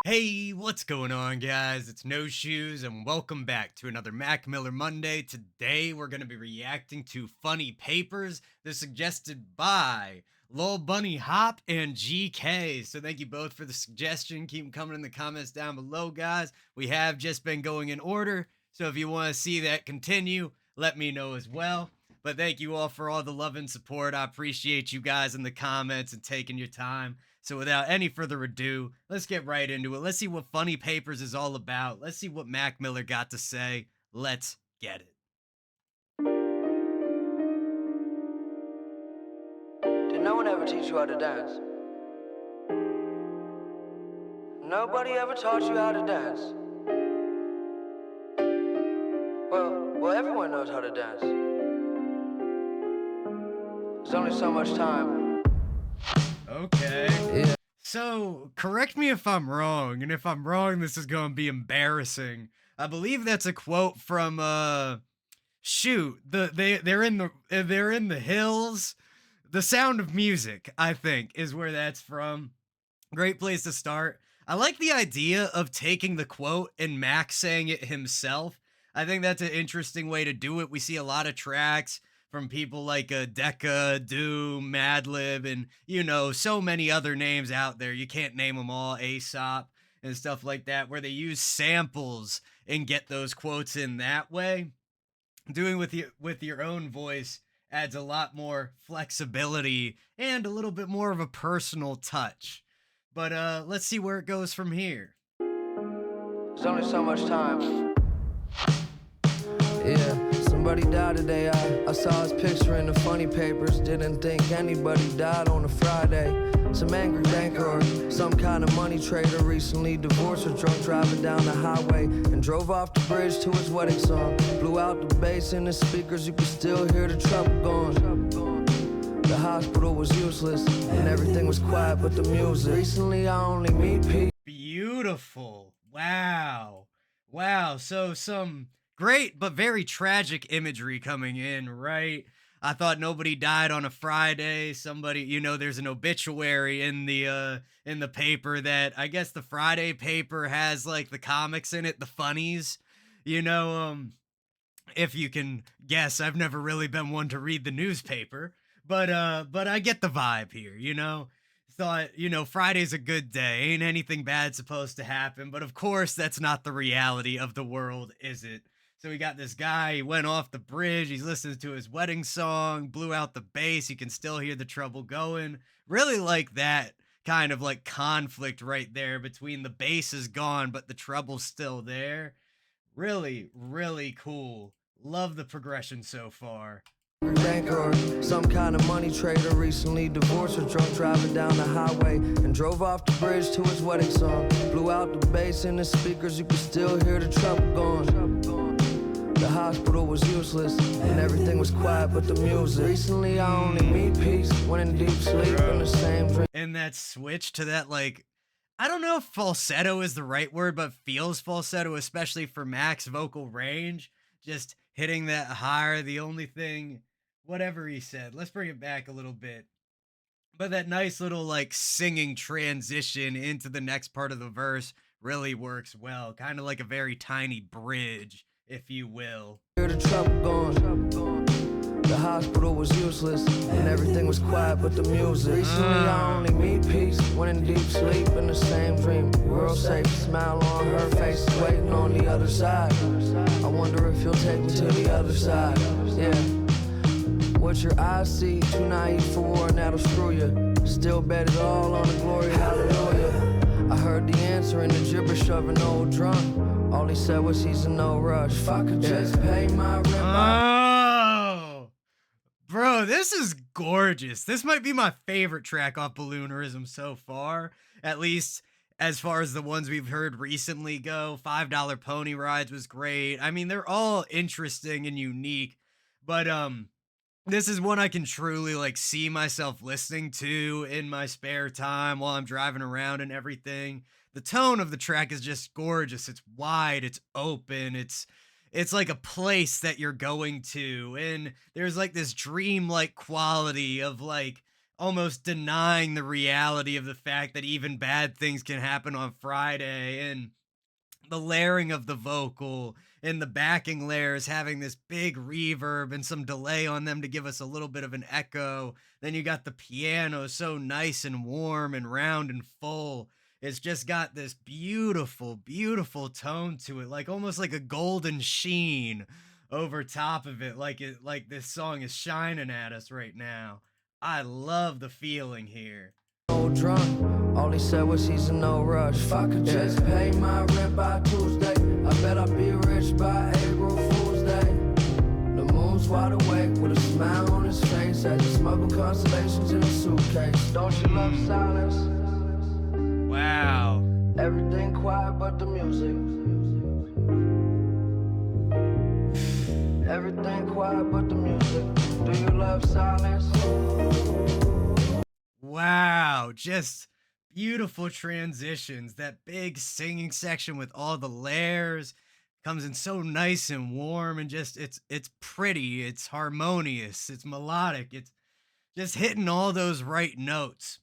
Hey, what's going on, guys? It's No Shoes, and welcome back to another Mac Miller Monday. Today, we're going to be reacting to funny papers. They're suggested by Lil Bunny Hop and GK. So, thank you both for the suggestion. Keep them coming in the comments down below, guys. We have just been going in order. So, if you want to see that continue, let me know as well. But thank you all for all the love and support. I appreciate you guys in the comments and taking your time. So without any further ado, let's get right into it. Let's see what Funny Papers is all about. Let's see what Mac Miller got to say. Let's get it. Did no one ever teach you how to dance? Nobody ever taught you how to dance. Well, everyone knows how to dance. There's only so much time. Okay. Yeah. So, correct me if I'm wrong, and if I'm wrong, this is going to be embarrassing. I believe that's a quote from shoot, they're in the hills. The Sound of Music, I think, is where that's from. Great place to start. I like the idea of taking the quote and Max saying it himself. I think that's an interesting way to do it. We see a lot of tracks from people like Decca, Doom, Madlib, and so many other names out there. You can't name them all. Aesop and stuff like that, where they use samples and get those quotes in that way. Doing with your own voice adds a lot more flexibility and a little bit more of a personal touch. But let's see where it goes from here. There's only so much time. Yeah, somebody died today. I saw his picture in the funny papers. Didn't think anybody died on a Friday. Some angry banker or some kind of money trader recently divorced or drunk driving down the highway and drove off the bridge to his wedding song. Blew out the bass in the speakers, you could still hear the trouble going. The hospital was useless and everything was quiet but the music. Recently I only meet people. Beautiful. Wow. Wow. So some great but very tragic imagery coming in, right? I thought nobody died on a Friday. Somebody, there's an obituary in the paper that I guess the Friday paper has like the comics in it, the funnies. You know, if you can guess, I've never really been one to read the newspaper, but I get the vibe here. Thought, Friday's a good day. Ain't anything bad supposed to happen, but of course that's not the reality of the world, is it? So we got this guy, he went off the bridge, he's listening to his wedding song, blew out the bass, you can still hear the trouble going. Really like that kind of like conflict right there between the bass is gone, but the trouble's still there. Really, really cool. Love the progression so far. Banker or some kind of money trader recently divorced or drunk driving down the highway and drove off the bridge to his wedding song. Blew out the bass in the speakers, you could still hear the trouble going. The hospital was useless and everything was quiet but the music. Recently I only meet peace when in deep sleep in the same dream. And that switch to that, like, I don't know if falsetto is the right word, but feels falsetto, especially for Mac's vocal range. Just hitting that higher, the only thing, whatever he said. Let's bring it back a little bit. But that nice little, like, singing transition into the next part of the verse really works well. Kind of like a very tiny bridge, if you will. Hear the trouble going. The hospital was useless and everything was quiet but the music. Recently I only meet peace when in deep sleep in the same dream. World safe, smile on her face, waiting on the other side. I wonder if you'll take me to the other side. Yeah. What your eyes see, too naive for war and that'll screw you. Still bet it all on the glory, hallelujah. I heard the answer in the gibberish of an old drunk. All he said was he's in no rush. If I could just pay my rent. Oh, bro, this is gorgeous. This might be my favorite track off Balloonerism so far, at least as far as the ones we've heard recently go. $5 Pony Rides was great. I mean, they're all interesting and unique, but this is one I can truly like see myself listening to in my spare time while I'm driving around and everything. The tone of the track is just gorgeous. It's wide, it's open, it's like a place that you're going to, and there's like this dream-like quality of like almost denying the reality of the fact that even bad things can happen on Friday, and the layering of the vocal and the backing layers having this big reverb and some delay on them to give us a little bit of an echo. Then you got the piano so nice and warm and round and full. It's just got this beautiful, beautiful tone to it, like almost like a golden sheen over top of it, like this song is shining at us right now. I love the feeling here. Old drunk, all he said was he's in no rush. If I could just pay my rent by Tuesday, I bet I'd be rich by April Fool's Day. The moon's wide awake with a smile on his face as he smuggled constellations in a suitcase. Don't you love silence? Wow. Everything quiet but the music. Everything quiet but the music. Do you love silence? Wow, just beautiful transitions. That big singing section with all the layers comes in so nice and warm, and just it's pretty, it's harmonious, it's melodic, it's just hitting all those right notes.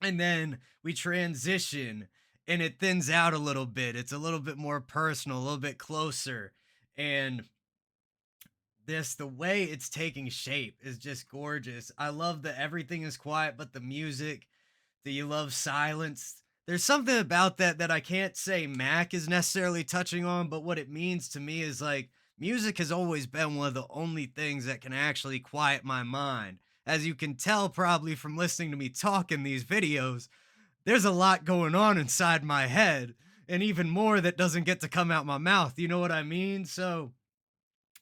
And then we transition and it thins out a little bit. It's a little bit more personal, a little bit closer. And the way it's taking shape is just gorgeous. I love that everything is quiet but the music. Do you love silence? There's something about that I can't say Mac is necessarily touching on, but what it means to me is like music has always been one of the only things that can actually quiet my mind. As you can tell probably from listening to me talk in these videos, there's a lot going on inside my head, and even more that doesn't get to come out my mouth. You know what I mean? So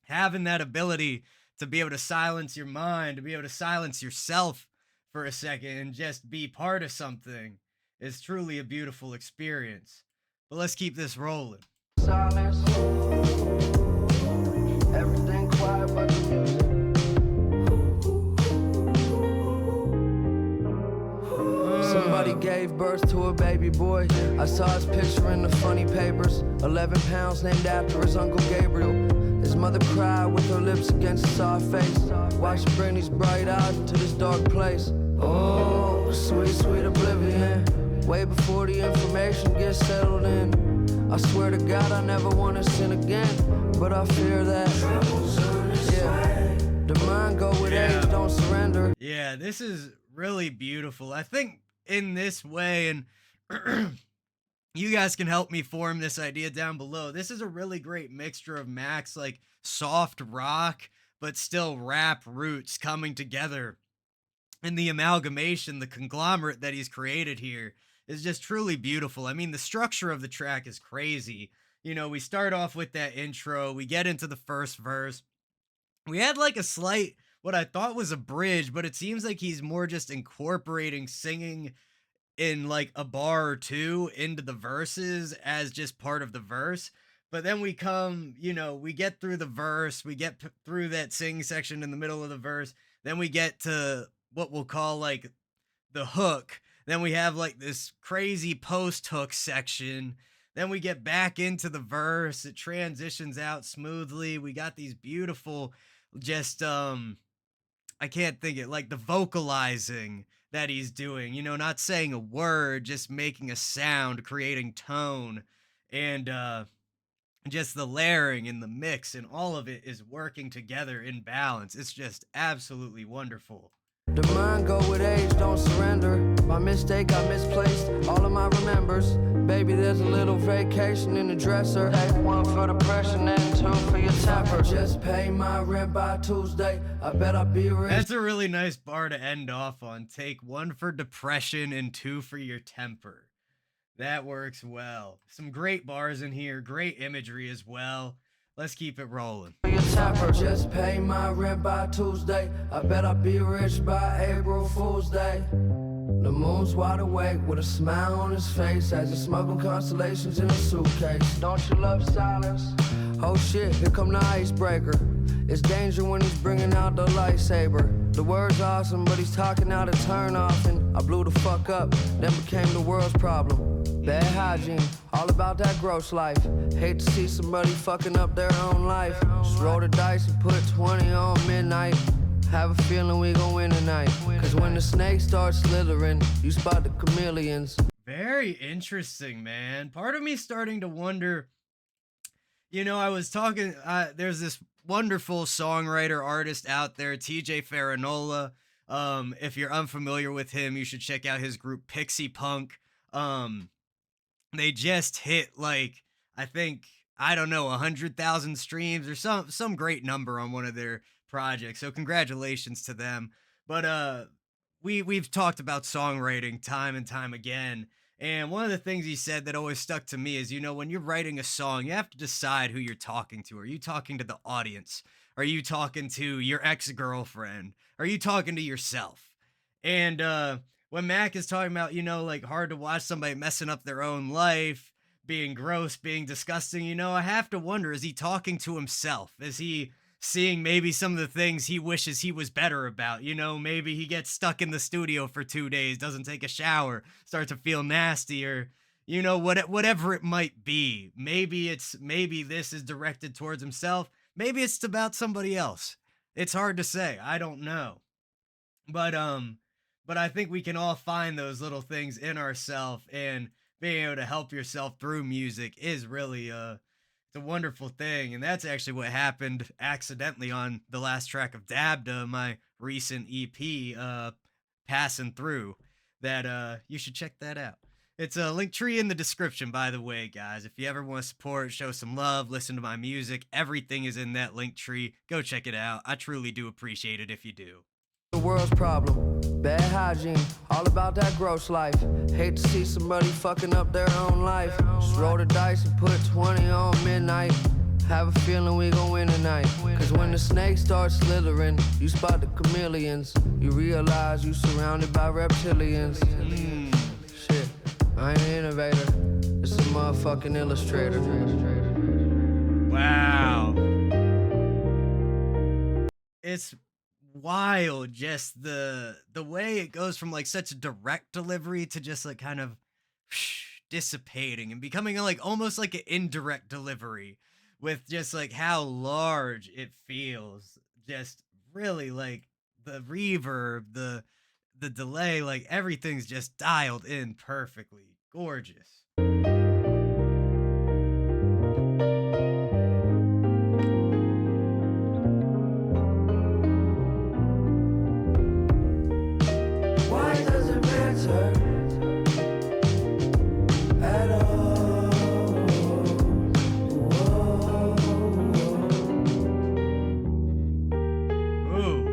having that ability to be able to silence your mind, to be able to silence yourself for a second and just be part of something is truly a beautiful experience. But let's keep this rolling. Silence. Everything quiet but the music. Somebody gave birth to a baby boy. I saw his picture in the funny papers. 11 pounds named after his Uncle Gabriel. His mother cried with her lips against his soft face. Watch him bring these bright eyes into this dark place. Oh, sweet, sweet oblivion. Way before the information gets settled in. I swear to God I never want to sin again, but I fear that. Yeah, the mind go with age, don't surrender. Yeah, this is really beautiful. I think in this way, and you guys can help me form this idea down below. This is a really great mixture of Mac's like soft rock, but still rap roots coming together. And the amalgamation, the conglomerate that he's created here is just truly beautiful. I mean, the structure of the track is crazy. You know, we start off with that intro, we get into the first verse. We had like a slight, what I thought was a bridge, but it seems like he's more just incorporating singing in like a bar or two into the verses as just part of the verse. But then we come, you know, we get through the verse, we get through that sing section in the middle of the verse, then we get to what we'll call like the hook. Then we have like this crazy post hook section. Then we get back into the verse. It transitions out smoothly. We got these beautiful, just I can't think it, like the vocalizing that he's doing, you know, not saying a word, just making a sound, creating tone, and just the layering and the mix and all of it is working together in balance. It's just absolutely wonderful. The mind go with age, don't surrender. My mistake, I misplaced all of my remembers. Baby, there's a little vacation in the dresser. Take one for depression and two for your temper. Just pay my rent by Tuesday. I bet I'll be rich. That's a really nice bar to end off on. Take one for depression and two for your temper. That works well. Some great bars in here, great imagery as well. Let's keep it rolling. Just pay my rent by Tuesday. I bet I'll be rich by April Fool's Day. The moon's wide awake with a smile on his face as he smuggled constellations in a suitcase. Don't you love silence? Oh shit, here come the icebreaker. It's danger when he's bringing out the lightsaber. The word's awesome, but he's talking out of turn off, and I blew the fuck up, then became the world's problem. Bad hygiene, all about that gross life. Hate to see somebody fucking up their own life. Just roll the dice and put 20 on midnight. Have a feeling we gon' win tonight. Cause when the snake starts slithering, you spot the chameleons. Very interesting, man. Part of me starting to wonder, I was talking, there's this wonderful songwriter artist out there, TJ Farinola. If you're unfamiliar with him, you should check out his group Pixie Punk. Um, they just hit like, I think, I don't know, 100,000 streams or some great number on one of their projects. So congratulations to them. But we've talked about songwriting time and time again. And one of the things he said that always stuck to me is, when you're writing a song, you have to decide who you're talking to. Are you talking to the audience? Are you talking to your ex-girlfriend? Are you talking to yourself? And when Mac is talking about, like hard to watch somebody messing up their own life, being gross, being disgusting, I have to wonder, is he talking to himself? Is he seeing maybe some of the things he wishes he was better about? Maybe he gets stuck in the studio for 2 days, doesn't take a shower, starts to feel nasty, or whatever it might be. Maybe this is directed towards himself. Maybe it's about somebody else. It's hard to say. I don't know. But I think we can all find those little things in ourselves, and being able to help yourself through music is really it's a wonderful thing. And that's actually what happened accidentally on the last track of Dabda, my recent EP, Passing Through. That you should check that out. It's a link tree in the description, by the way, guys. If you ever want to support, show some love, listen to my music, everything is in that link tree. Go check it out. I truly do appreciate it if you do. The world's problem, bad hygiene, all about that gross life. Hate to see somebody fucking up their own life. Just roll the dice and put 20 on midnight. Have a feeling we gon' win tonight. Cause when the snake starts slithering, you spot the chameleons. You realize you surrounded by reptilians. Shit, I ain't an innovator, it's a motherfucking illustrator. Wow. It's wild, just the way it goes from like such a direct delivery to just like kind of dissipating and becoming like almost like an indirect delivery, with just like how large it feels. Just really like the reverb, the delay, like everything's just dialed in perfectly. Gorgeous. Why does it matter at all? Whoa. Ooh.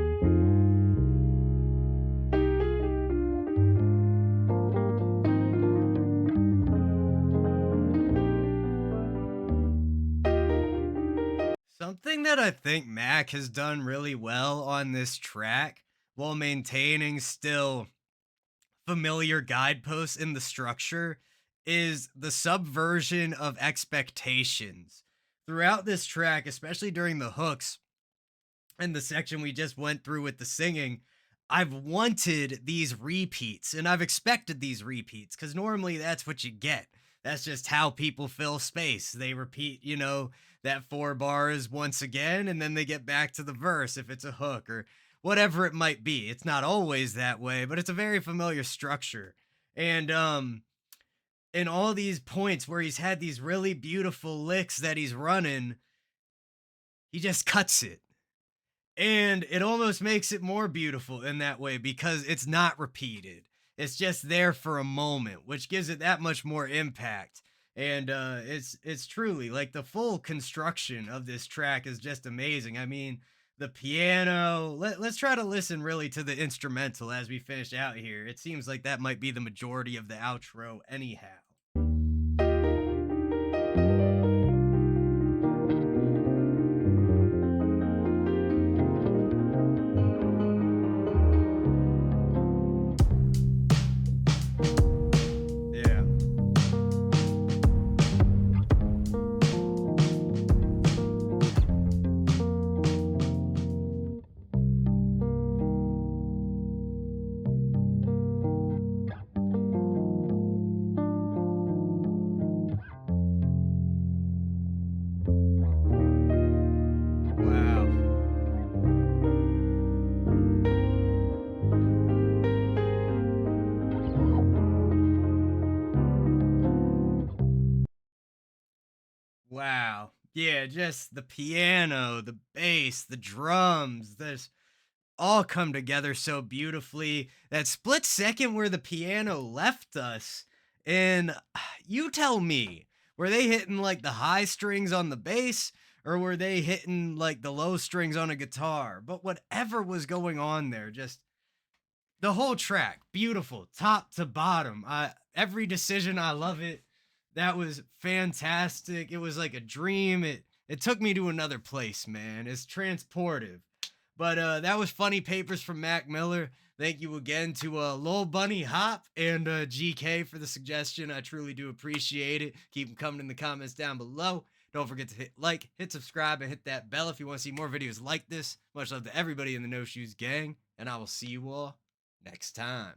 Something that I think Mac has done really well on this track, while maintaining still familiar guideposts in the structure, is the subversion of expectations. Throughout this track, especially during the hooks and the section we just went through with the singing, I've wanted these repeats and I've expected these repeats, because normally that's what you get. That's just how people fill space. They repeat, that 4 bars once again, and then they get back to the verse if it's a hook or whatever it might be. It's not always that way, but it's a very familiar structure. And in all these points where he's had these really beautiful licks that he's running, he just cuts it. And it almost makes it more beautiful in that way, because it's not repeated. It's just there for a moment, which gives it that much more impact. And it's truly like the full construction of this track is just amazing. I mean, the piano. Let's try to listen really to the instrumental as we finish out here. It seems like that might be the majority of the outro anyhow. Yeah. Yeah, just the piano, the bass, the drums, this all come together so beautifully. That split second where the piano left us, and you tell me, were they hitting like the high strings on the bass or were they hitting like the low strings on a guitar? But whatever was going on there, just the whole track, beautiful, top to bottom. I Every decision, I love it. That was fantastic. It was like a dream. It took me to another place, man. It's transportive. But that was funny papers from Mac Miller. Thank you again to Lil Bunny Hop and GK for the suggestion. I truly do appreciate it. Keep them coming in the comments down below. Don't forget to hit like, hit subscribe, and hit that bell if you want to see more videos like this. Much love to everybody in the No Shoes Gang, and I will see you all next time.